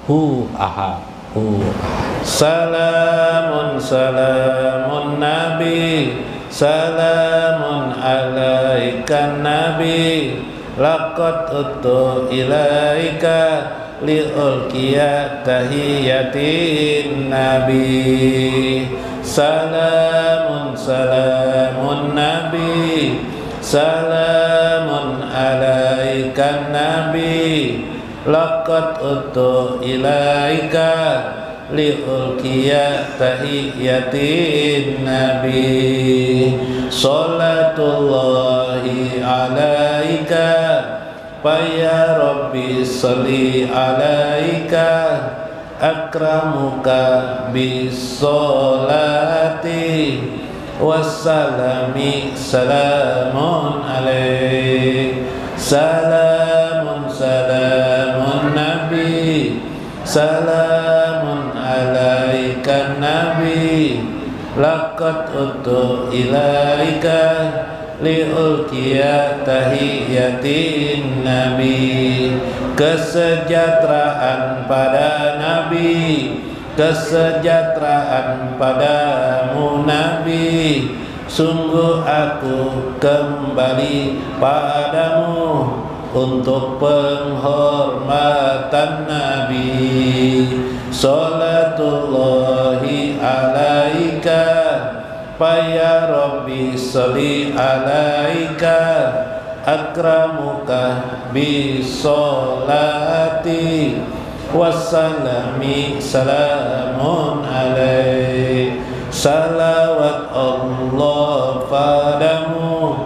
hu ahad hu ahad. Salamun salamun nabi, salamun alaikan nabi, laqad utu ilaika liulkiya tahiyatin nabi. Salamun salamun nabi, salamun alaikan nabi, laqad utu ilaika liulkiya tahiyatin nabi. Salatullahi alaika ya Rabbi salli alaika, akramuka bisolati wassalami salamun alaik. Salamun salamun nabi, salamun alaikan nabi, laqad utu ilaika liulkiya tahiyatin nabi. Kesejahteraan pada nabi, kesejahteraan padamu nabi, sungguh aku kembali padamu untuk penghormatan nabi. Salatullahi alaika ya Rabbi salli alaika, akramuka bisolati wassalami salamun alaik. Salawat Allah padamu,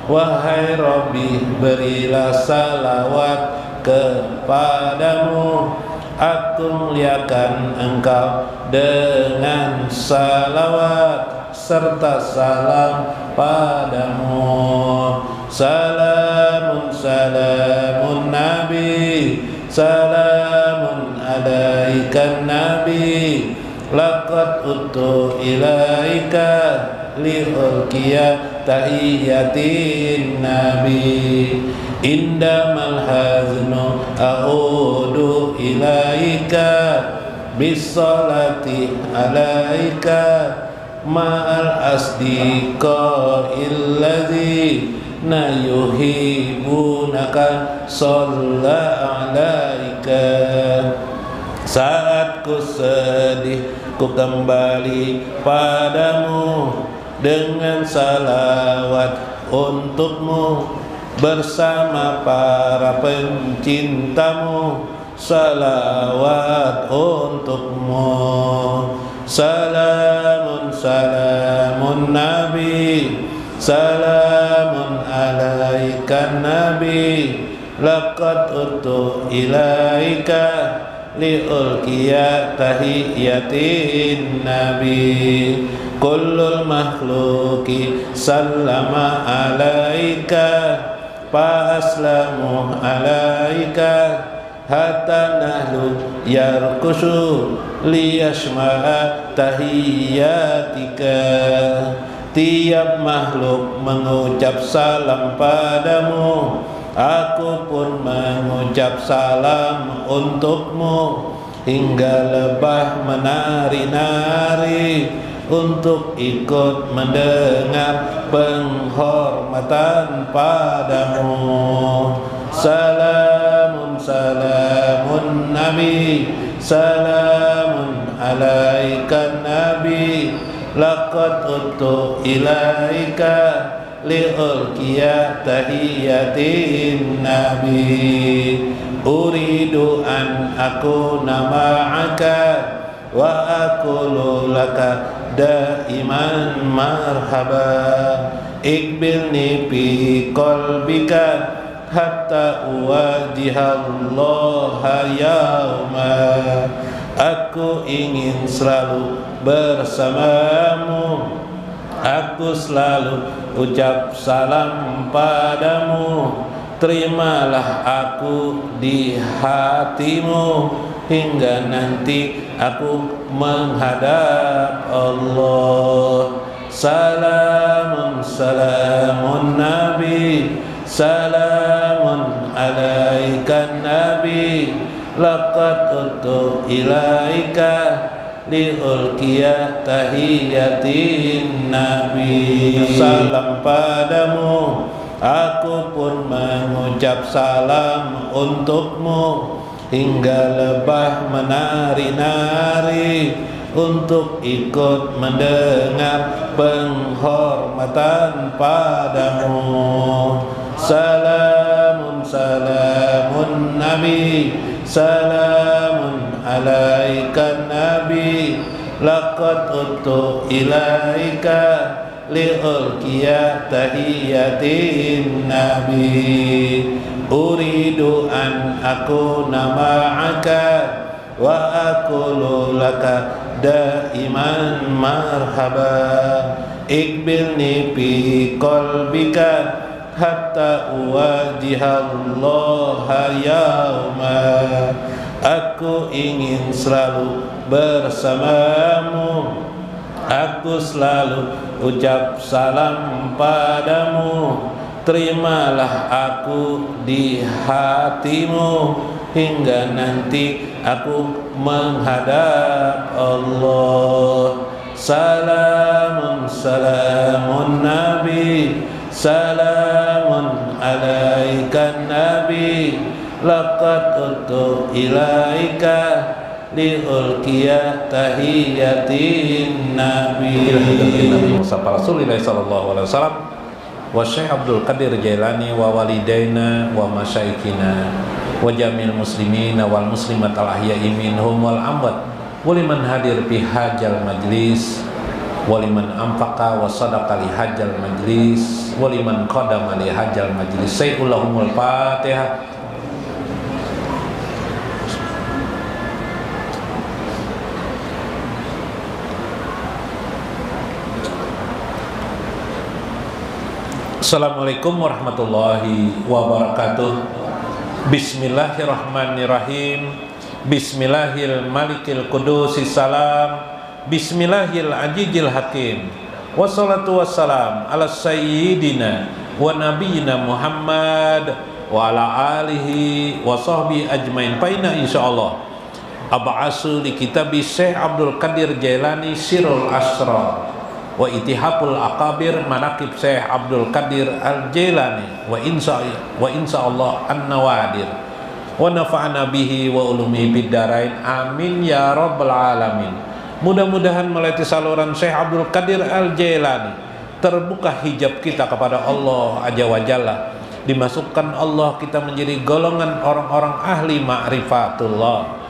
wahai Rabbi berilah salawat kepadamu. Aku muliakan engkau dengan salawat serta salam padamu. Salamun salamun nabi, salamun alaikan nabi, laqad utu ilaika liulkiya tahiyatin nabi. Indamal haznu a'udu ilaika bisolati alaika ma'al asdiqa illadzi na yuhibunaka shalla alaika. Saat ku sedih ku kembali padamu dengan salawat untukmu, bersama para pencintamu salawat untukmu. Salamun salamun nabi, salamun alaikan nabi, laqad utu ilaika liulkiya tahiyatin nabi. Kullul makhluki sallama alaika, fa aslamu alaika, hatta nahlu yarkusu liyasma'a tahiyatika. Tiap makhluk mengucap salam padamu, aku pun mengucap salam untukmu, hingga lebah menari-nari untuk ikut mendengar penghormatan padamu. Salamun salamun nabi, salamun alaikan nabi, laqad utu ilaika liulkiya tahiyatin nabi. Uridu an akuna ma'aka wa aqulu laka daiman marhaba. Iqbilni fi qalbika hatta uwajihallaha yauma. Aku ingin selalu bersamamu, aku selalu ucap salam padamu. Terimalah aku di hatimu hingga nanti aku menghadap Allah. Salamun salamun nabi, salamun alaikan nabi, laqad utu ilaika liulqiya tahiyatin nabi. Salam padamu, aku pun mengucap salam untukmu, hingga lebah menari-nari untuk ikut mendengar penghormatan padamu. Salamun salamun nabi, salamun alaikan nabi, laqad utu ilaika liulqiya tahiyatin nabi. Uridu an akuna ma'aka wa aqulu laka daiman marhaba, ikbilni fi qalbika hatta uwajihallaha yauma. Aku ingin selalu bersamamu, aku selalu ucap salam padamu, terimalah aku di hatimu hingga nanti aku menghadap Allah. Salamun salamun nabi, salamun alaikan nabi, laqad utu ilaika liulqiya tahiyatin nabi. Nabi Musa Rasulullah sallallahu alaihi wasallam wa Syekh Abdul Qadir Jailani wa walidaina wa masyaikhina wa jamil muslimin wal muslimat al ahya'i minhum wal amwat wa liman hadir fi hajal majlis wa liman anfaqa wa sadaqa li hajal majlis wa liman qadama li hajal majlis. Sayyidul Fatihah. Assalamualaikum warahmatullahi wabarakatuh. Bismillahirrahmanirrahim. Bismillahil malikil qudusis salam. Bismillahil ajijil hakim. Wassalatu wassalam ala sayyidina wa nabiyina Muhammad wa ala alihi wa sahbihi ajmain. Paina insyaallah ab'asu li kitabi Syekh Abdul Qadir Jailani Sirul Asrar wa itihapul akabir manakib Syekh Abdul Qadir Al-Jailani wa insyaallah an-nawadir wa nafa'ana bihi wa ulumi biddarain amin ya rabbal alamin. Mudah-mudahan melalui saluran Syekh Abdul Qadir Al-Jailani terbuka hijab kita kepada Allah Azza wa Jalla, dimasukkan Allah kita menjadi golongan orang-orang ahli ma'rifatullah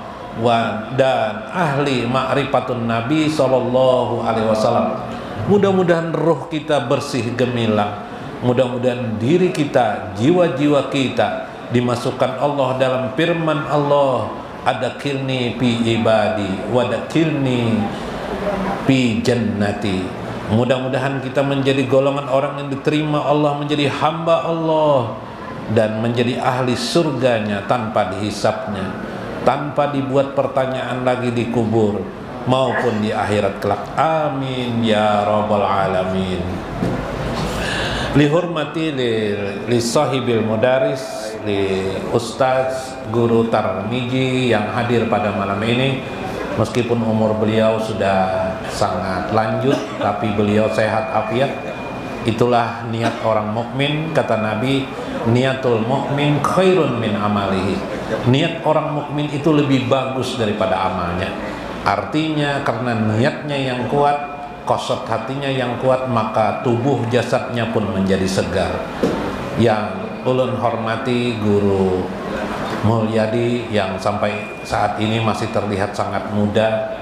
dan ahli ma'rifatun Nabi sallallahu alaihi wasallam. Mudah-mudahan roh kita bersih gemilang, mudah-mudahan diri kita, jiwa-jiwa kita dimasukkan Allah dalam firman Allah, adakilni fi ibadi wadakilni fi jannati. Mudah-mudahan kita menjadi golongan orang yang diterima Allah, menjadi hamba Allah dan menjadi ahli surganya tanpa dihisapnya, tanpa dibuat pertanyaan lagi di kubur maupun di akhirat kelak. Amin ya rabbal alamin. Lihormati li sahibil mudaris, li ustaz guru Tarmiji yang hadir pada malam ini. Meskipun umur beliau sudah sangat lanjut, tapi beliau sehat afiat. Itulah niat orang mukmin, kata Nabi, niatul mukmin khairun min amalihi. Niat orang mukmin itu lebih bagus daripada amalnya. Artinya karena niatnya yang kuat, qasad hatinya yang kuat, maka tubuh jasadnya pun menjadi segar. Yang ulun hormati Guru Mulyadi yang sampai saat ini masih terlihat sangat muda.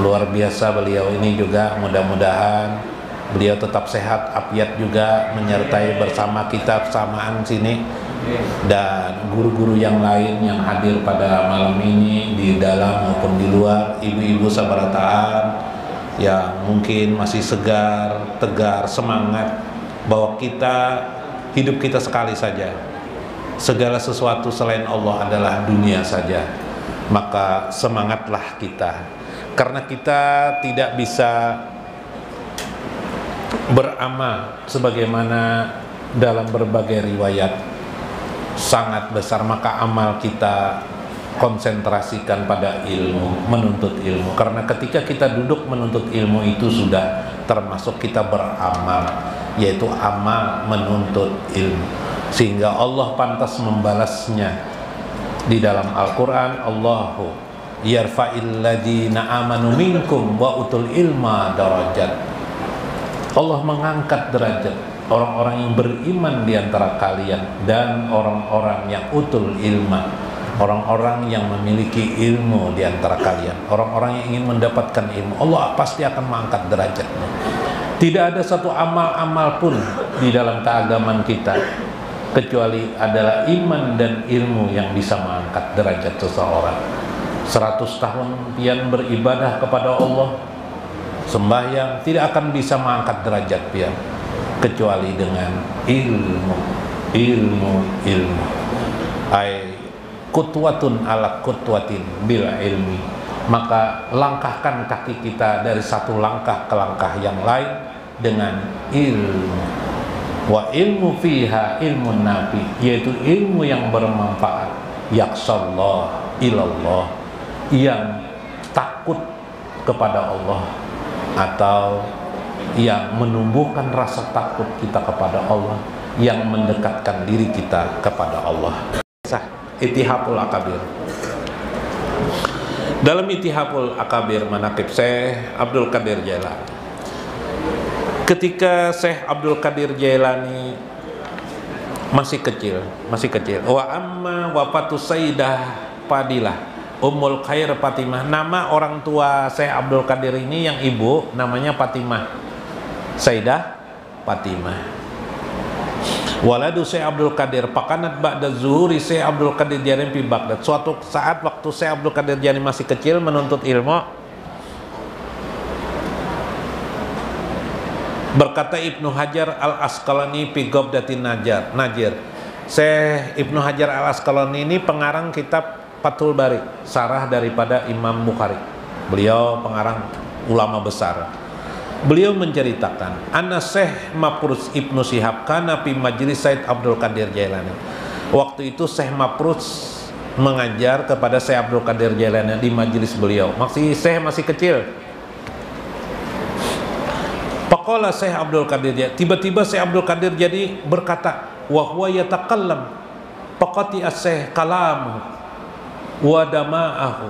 Luar biasa beliau ini juga, mudah-mudahan beliau tetap sehat afiat juga menyertai bersama kita bersamaan sini. Dan guru-guru yang lain yang hadir pada malam ini di dalam maupun di luar, ibu-ibu sabarataan yang mungkin masih segar, tegar, semangat bahwa hidup kita sekali saja, segala sesuatu selain Allah adalah dunia saja. Maka semangatlah kita, karena kita tidak bisa beramal sebagaimana dalam berbagai riwayat sangat besar, maka amal kita konsentrasikan pada ilmu, menuntut ilmu. Karena ketika kita duduk menuntut ilmu itu sudah termasuk kita beramal, yaitu amal menuntut ilmu, sehingga Allah pantas membalasnya di dalam Al-Quran. Allahu yarfa'il ladzina amanu minkum wa utul ilma darajat. Allah mengangkat derajat orang-orang yang beriman di antara kalian dan orang-orang yang utul ilma, orang-orang yang memiliki ilmu di antara kalian, orang-orang yang ingin mendapatkan ilmu. Allah pasti akan mengangkat derajatnya. Tidak ada satu amal-amal pun di dalam keagamaan kita kecuali adalah iman dan ilmu yang bisa mengangkat derajat seseorang. 100 tahun pian beribadah kepada Allah, sembahyang, tidak akan bisa mengangkat derajat pian kecuali dengan ilmu. Ai kutwatun ala kutwatin bil ilmi. Maka langkahkan kaki kita dari satu langkah ke langkah yang lain dengan ilmu. Wa ilmu fiha ilmun nabi, yaitu ilmu yang bermanfaat. Yaksallah ilallah, yang takut kepada Allah, atau yang menumbuhkan rasa takut kita kepada Allah, yang mendekatkan diri kita kepada Allah. Ittihaful Akabir. Dalam Ittihaful Akabir Manaqib Syekh Abdul Qadir Jailani, ketika Syekh Abdul Qadir Jailani masih kecil, wa amma wafatu Sayyidah Fadilah Ummul Khair Fatimah. Nama orang tua Syekh Abdul Qadir ini yang ibu namanya Fatimah, Sayyidah Fatimah. Waladu Syekh Abdul Qadir pakanat ba'da zuhuri Syekh Abdul Qadir Jailani fi Baghdad. Suatu saat waktu Syekh Abdul Qadir Jailani masih kecil menuntut ilmu, berkata Ibnu Hajar Al-Asqalani fi Qabdatin Najir. Syekh Ibnu Hajar Al-Asqalani ini pengarang kitab Fathul Bari, sarah daripada Imam Bukhari. Beliau pengarang ulama besar. Beliau menceritakan, anna Syekh Mafruz Ibnu Syihab kana fi majlis Said Abdul Qadir Jailani. Waktu itu Syekh Mafruz mengajar kepada Syekh Abdul Qadir Jailani di majlis beliau. Syekh masih kecil. Faqala Syekh Abdul Qadir Jailani, tiba-tiba Syekh Abdul Qadir jadi berkata, wa huwa yatakallam faqati as-Syekh kalamuhu wa dama'ahu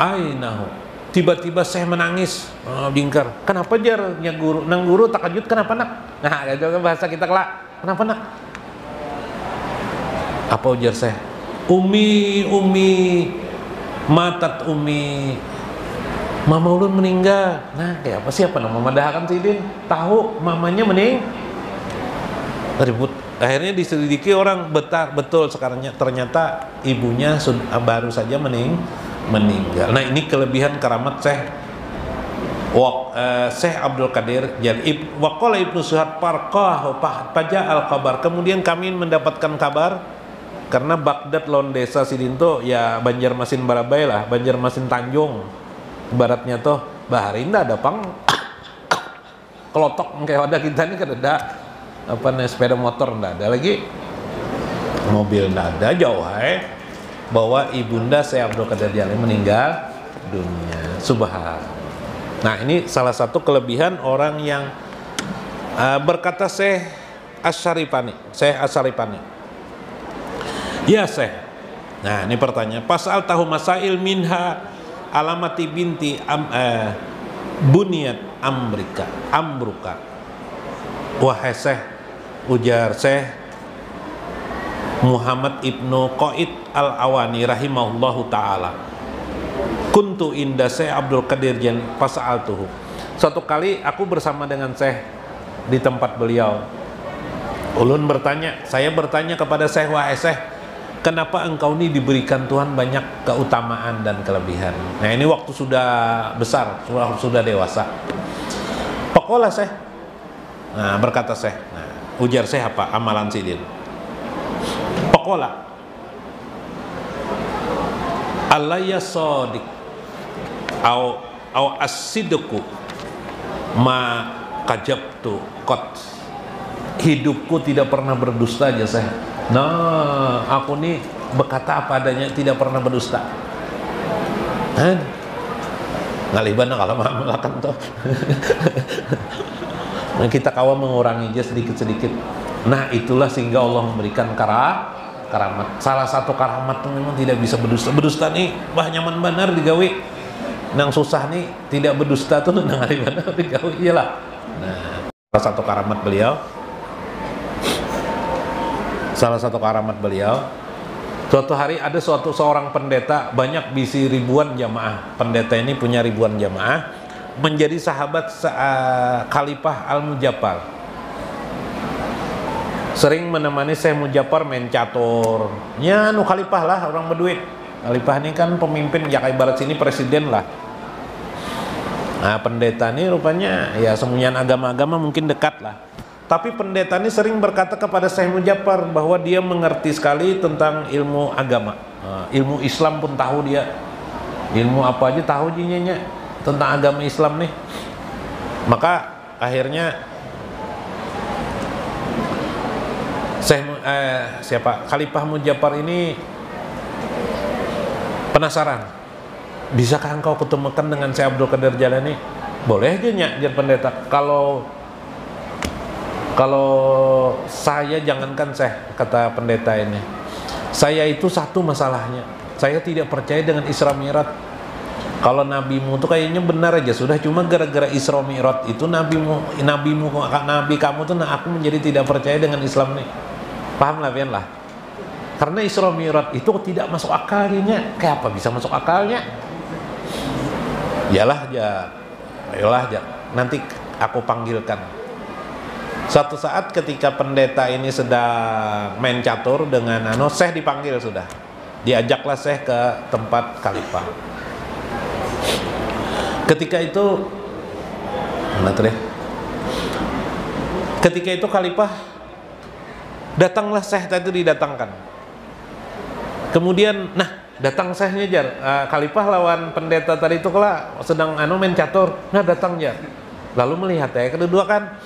ainahu. Tiba-tiba saya menangis, bingkar. Kenapa jar? Ya guru, nang guru takajud kenapa nak? Nah, itu kan bahasa kita kelak. Kenapa nak? Apa ujar saya? Umi, matat umi. Mama ulun meninggal. Nah, kayak apa? Siapa nama madahakan Sidin? Tahu mamanya ribut. Akhirnya diselidiki orang, betul sekarang ternyata ibunya baru saja meninggal. Nah, ini kelebihan keramat Syekh Abdul Qadir. Jadi waqala Ibnu Syihab farqah al kabar. Kemudian kami mendapatkan kabar, karena Baghdad lawan desa Sidinto ya Banjarmasin Barabai lah, Banjarmasin Tanjung. Ibaratnya tuh baharinda ada pang kelotok kayak ada kita ini kan ada apa nih, sepeda motor ndak ada lagi, mobil ndak ada, jauh bahwa ibunda Syekh Abdul Qadir Jailani meninggal dunia. Subhan. Nah, ini salah satu kelebihan orang yang berkata Syekh Asy-Syarifani. Ya Syekh. Nah, ini pertanyaan. Pasal tahu masail minha alamati binti buniyat amruka. Wahai Syekh, ujar Syekh Muhammad Ibnu Qaid Al-Awani rahimahullahu ta'ala, kuntu inda Syekh Abdul Qadir Jailani fasa'altuhu. Suatu kali aku bersama dengan Syekh di tempat beliau. Saya bertanya kepada Syekh, wahai Syekh, kenapa engkau ini diberikan Tuhan banyak keutamaan dan kelebihan? Nah, ini waktu sudah besar, sudah dewasa. Pokoknya Syekh, nah berkata Syekh, nah ujar Syekh apa? Amalan Sidin. Pokoknya alaya sodik au as-sidqu ma kajabtu qat. Hidupku tidak pernah berdusta aja Syekh. Nah, aku nih berkata apa adanya, tidak pernah berdusta. Ngalibana kalau melakukan toh. Nah, kita kawan mengurangi aja sedikit-sedikit. Nah, itulah sehingga Allah memberikan karamat. Salah satu karamat itu memang tidak bisa berdusta. Berdusta nih bah nyaman benar digawe. Nang susah nih tidak berdusta tuh nang ngalibana digawe iyalah. Nah, salah satu karamat beliau, suatu hari ada seorang pendeta, banyak bisi ribuan jamaah. Pendeta ini punya ribuan jamaah, menjadi sahabat Khalifah Al-Mujaffar. Sering menemani Syekh Mujaffar main catur. Ya, Khalifah lah, orang berduit. Khalifah ini kan pemimpin, ya kayak ibarat sini presiden lah. Nah, pendeta ini rupanya ya semuanya agama-agama mungkin dekat lah. Tapi pendeta ini sering berkata kepada Syekh Mujaffar bahwa dia mengerti sekali tentang ilmu agama. Ilmu Islam pun tahu dia. Ilmu apa aja tahu jinya tentang agama Islam nih. Maka akhirnya Khalifah Mujaffar ini penasaran, bisakah engkau ketemukan dengan Syekh Abdul Qadir Jailani? Boleh aja jar pendeta. Kalau saya jangankan Syekh, kata pendeta ini, saya itu satu masalahnya, saya tidak percaya dengan Isra Mi'raj. Kalau nabimu itu kayaknya benar aja sudah, cuma gara-gara Isra Mi'raj itu nabi kamu tuh, nah aku menjadi tidak percaya dengan Islam nih. Paham lah pian lah. Karena Isra Mi'raj itu tidak masuk akalnya. Kayak apa bisa masuk akalnya? Yalah ya, nanti aku panggilkan. Suatu saat ketika pendeta ini sedang main catur dengan Syekh dipanggil sudah. Diajaklah Syekh ke tempat Khalifah. Ketika itu Khalifah datanglah Syekh tadi didatangkan. Kemudian datang Syekhnya jar. Khalifah lawan pendeta tadi itu kala sedang main catur. Nah, datang jar. Lalu melihat kedua kan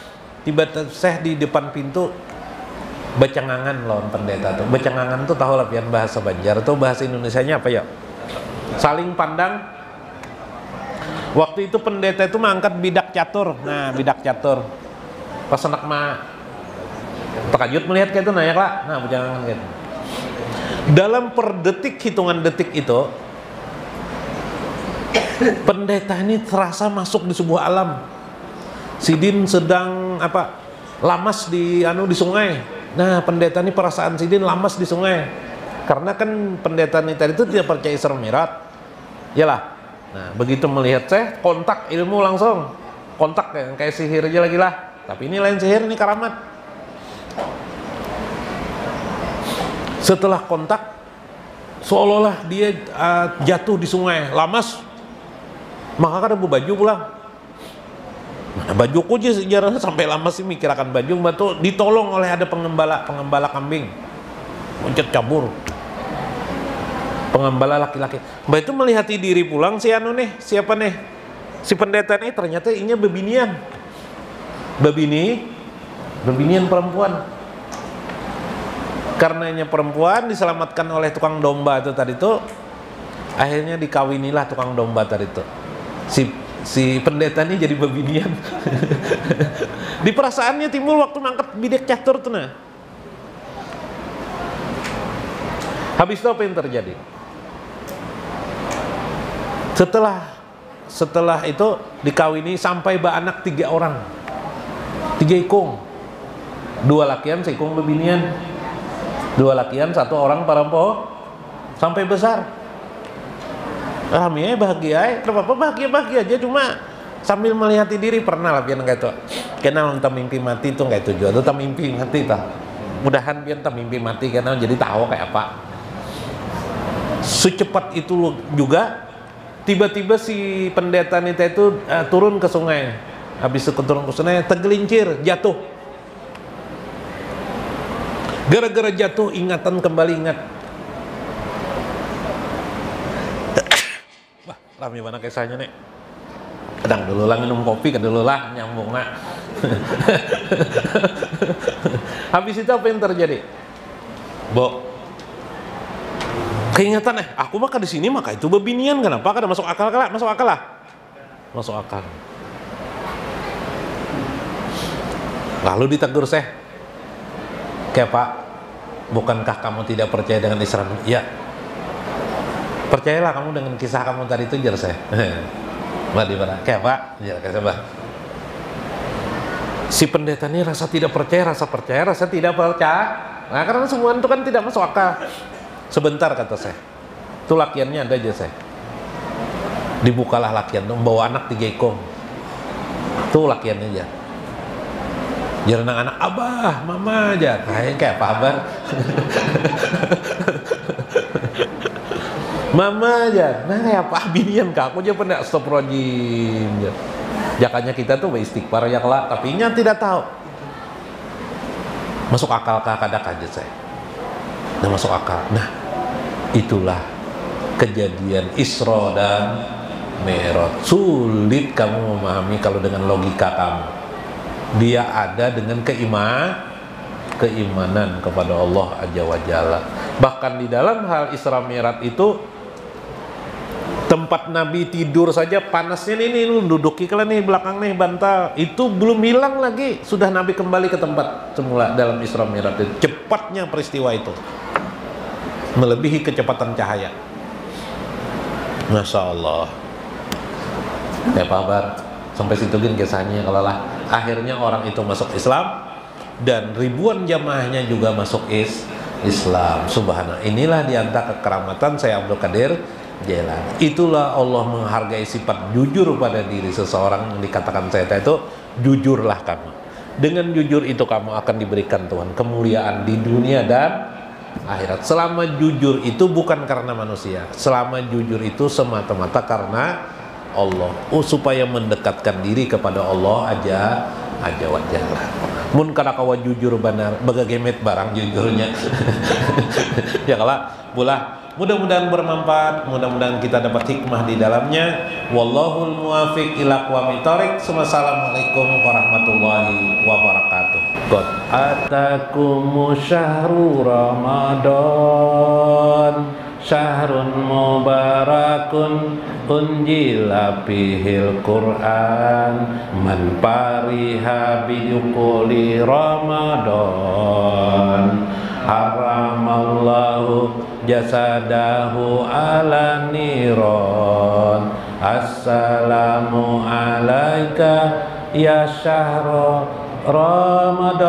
tiba-tiba Syekh di depan pintu bacangangan lawan pendeta tuh. Bacangangan tuh tahu lah pian bahasa Banjar atau bahasa Indonesianya apa ya? Saling pandang. Waktu itu pendeta itu mengangkat bidak catur. Nah, bidak catur. Pas anak mah terkejut melihat kayak itu nanya lah. Nah, bacangangan gitu. Dalam per detik, hitungan detik itu, pendeta ini terasa masuk di sebuah alam. Sidin sedang lamas di sungai. Nah, pendeta ini perasaan Sidin lamas di sungai. Karena kan pendeta ini tadi itu tidak percaya Isra Mi'raj. Iyalah. Nah, begitu melihat Syekh, kontak ilmu langsung. Kontak kayak sihir aja lagi lah. Tapi ini lain sihir, ini karamat. Setelah kontak, seolah-olah dia jatuh di sungai, lamas. Maka ada baju pulang. Mana bajuku aja sejarahnya sampai lama sih mikir akan baju, batu ditolong oleh ada pengembala kambing, loncat cabur, pengembala laki-laki. Mbak itu melihati diri pulang si siapa nih, si pendeta nih ternyata inya bebinian perempuan. Karenanya perempuan diselamatkan oleh tukang domba itu tadi tuh, akhirnya dikawinilah tukang domba tadi tuh. Si pendeta ini jadi bebinian. Di perasaannya timbul waktu mangkat bidak catur tuh nah. Habis itu apa yang terjadi? Setelah itu dikawini sampai beranak 3 orang, 3 ikung, 2 lakian seikung bebinian, 2 lakian 1 orang perempuan, sampai besar. Alhamdulillah bahagia, kenapa bahagia aja, cuma sambil melihati diri pernah lah pian kayak itu. Kenal entah mimpi mati itu kayak itu juga, entah mimpi mati tah. Mudahan pian entah mimpi mati karena jadi tahu kayak apa. Secepat itu juga tiba-tiba si pendeta nita itu turun ke sungai. Habis itu turun ke sungai tergelincir, jatuh. Gara-gara jatuh ingatan kembali ingat. Rame mana kisahnya nih. Kadang dulu lah minum kopi, kadang dulu lah nyambung nak. Habis itu apa yang terjadi? Keingatan aku maka di sini maka itu bebinian kenapa? Kada masuk akal lah, masuk akal lah. Masuk akal. Lalu ditegur Syekh, "Kayak Pak, bukankah kamu tidak percaya dengan Isra Mi'raj?" "Iya." "Percayalah kamu dengan kisah kamu tadi itu," jar Syekh. Mbak Dibara, "Kayak Pak," jar Mbak. Si pendeta ini rasa tidak percaya, rasa percaya, rasa tidak percaya. Nah, karena semua itu kan tidak masuk akal. "Sebentar," kata saya. "Itu lakiannya ada aja saya." Dibukalah lakian, membawa anak digekong. Itu lakiannya aja. Jadi anak-anak, "Abah, mama aja." Kayak apa Abah? "Mama aja." Nah, kayak apa binian kak? Aku aja pernah stop rojim. Jakanya kita tuh beristighfar ya kelak, tapi nya tidak tahu. Masuk akal kah kadang aja saya. Nah, masuk akal. Nah, itulah kejadian Isra dan Mi'raj. Sulit kamu memahami kalau dengan logika kamu. Dia ada dengan keimanan kepada Allah Azza wa Jalla. Bahkan di dalam hal Isra Mi'raj itu tempat Nabi tidur saja panasnya ini duduki kalian nih belakang nih bantal itu belum hilang lagi, sudah Nabi kembali ke tempat semula dalam Isra Mi'raj. Cepatnya peristiwa itu melebihi kecepatan cahaya. Masya Allah. Ya Pak Bar, sampai situ kan kisahnya. Kalau lah akhirnya orang itu masuk Islam dan ribuan jamaahnya juga masuk Islam. Subhanallah. Inilah diantara kekeramatan saya Abdul Qadir Jailani. Itulah Allah menghargai sifat jujur pada diri seseorang. Yang dikatakan saya itu, jujurlah kamu. Dengan jujur itu kamu akan diberikan Tuhan kemuliaan di dunia dan akhirat. Selama jujur itu bukan karena manusia, selama jujur itu semata-mata karena Allah. Supaya mendekatkan diri kepada Allah aja wajah. Mun kada kawa jujur benar, bagagemet barang jujurnya. Ya kalah, bulah. Mudah-mudahan bermanfaat, mudah-mudahan kita dapat hikmah di dalamnya. Wallahul muwafiq ila aqwamit thoriq. Wassalamualaikum warahmatullahi wabarakatuh. Qad atakumu syahru Ramadan, syahrun mubarakun unjila fihil Qur'an, man pariha bidukuli Ramadan, haramallahu jasadahu ala niron. Assalamu alaika ya syahra Ramadan,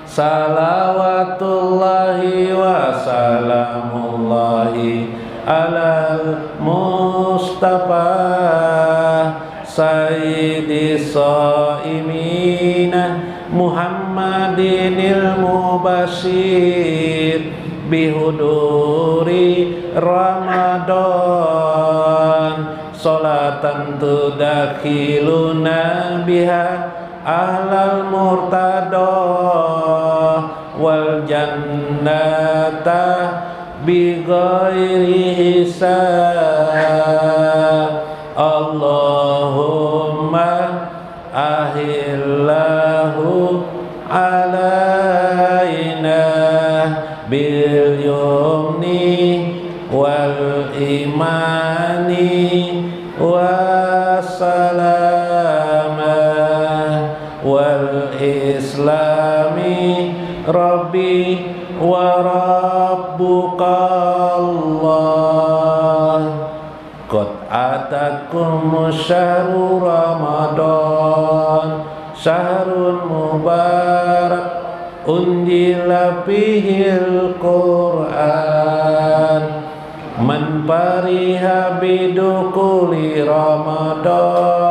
salawatullahi wa salamullahi alal Mustafa sayyidi saimina Muhammadinil mubashir bihuduri Ramadan, salatan tudakhiluna biha ahlal murtada wal jannata bighairi hisab. Allahumma ahillahu alaina bil yumni wal imani wassalamah wal islami rabbi wa rabbukallah. Qad atakum syahru Ramadan, syahrun mubarak unjila fihil Qur'an, man pariha bidukuli Ramadan.